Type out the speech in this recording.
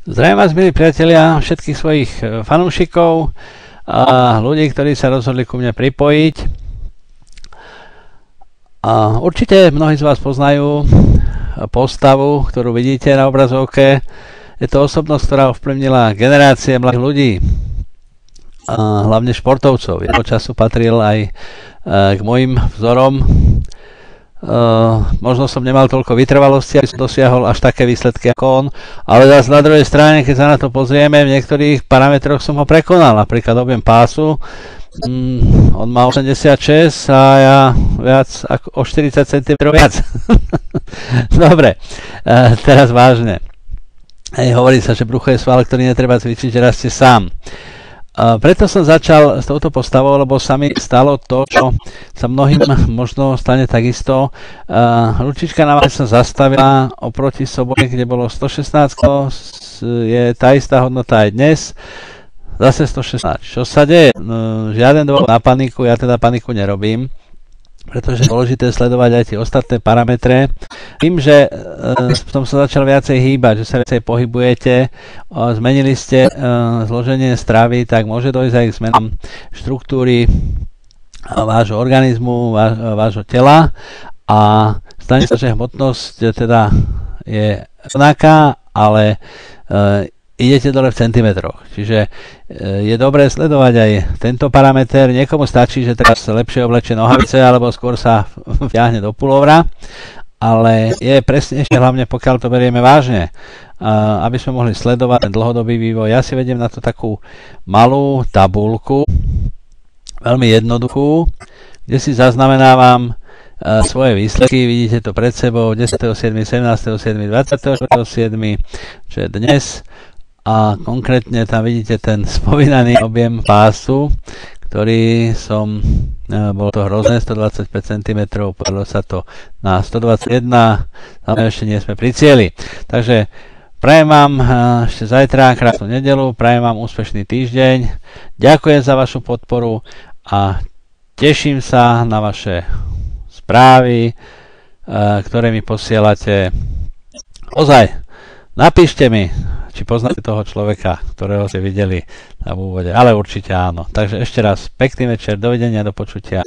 Zdravím vás, milí priatelia, všetkých svojich fanúšikov a ľudí, ktorí sa rozhodli ku mne pripojiť. A určite mnohí z vás poznajú postavu, ktorú vidíte na obrazovke. Je to osobnosť, ktorá ovplyvnila generácie mladých ľudí, a hlavne športovcov. Jedného času patril aj k mojim vzorom. Možno som nemal toľko vytrvalosti, aby som dosiahol až také výsledky ako on, ale zase na druhej strane, keď sa na to pozrieme, v niektorých parametroch som ho prekonal, napríklad objem pásu, on má 86 a ja viac ako o 40 cm viac. Dobre, teraz vážne. Hovorí sa, že brucho je sval, ktorý netreba cvičiť, že rastie sám. Preto som začal s touto postavou, lebo sa mi stalo to, čo sa mnohým možno stane takisto. Ručička na vás sa zastavila oproti sobote, kde bolo 116, je tá istá hodnota aj dnes, zase 116. Čo sa deje? Žiaden dôvod na paniku, ja teda paniku nerobím, pretože je dôležité sledovať aj tie ostatné parametre. Tým, že v tom sa začal viacej hýbať, že sa viacej pohybujete, zmenili ste zloženie stravy, tak môže dojsť aj k zmenám štruktúry vášho organizmu, vášho tela a stane sa, že hmotnosť teda je rovnaká, ale idete dole v centimetroch. Čiže je dobré sledovať aj tento parameter. Niekomu stačí, že teraz lepšie oblečie nohavice alebo skôr sa vťahne do pulovra, ale je presnejšie, hlavne pokiaľ to berieme vážne, aby sme mohli sledovať ten dlhodobý vývoj. Ja si vediem na to takú malú tabuľku, veľmi jednoduchú, kde si zaznamenávam svoje výsledky. Vidíte to pred sebou 10.7., 17.7., 24.7., čo je dnes. A konkrétne tam vidíte ten spomínaný objem pásu, ktorý bol to hrozné, 125 cm, podalo sa to na 121, tam ešte nie sme pri cieli. Takže prajem vám ešte zajtra krásnu nedeľu, prajem vám úspešný týždeň, ďakujem za vašu podporu a teším sa na vaše správy, ktoré mi posielate. Ozaj, napíšte mi, či poznáte toho človeka, ktorého ste videli tam v úvode, ale určite áno. Takže ešte raz pekný večer, dovidenia, do počutia.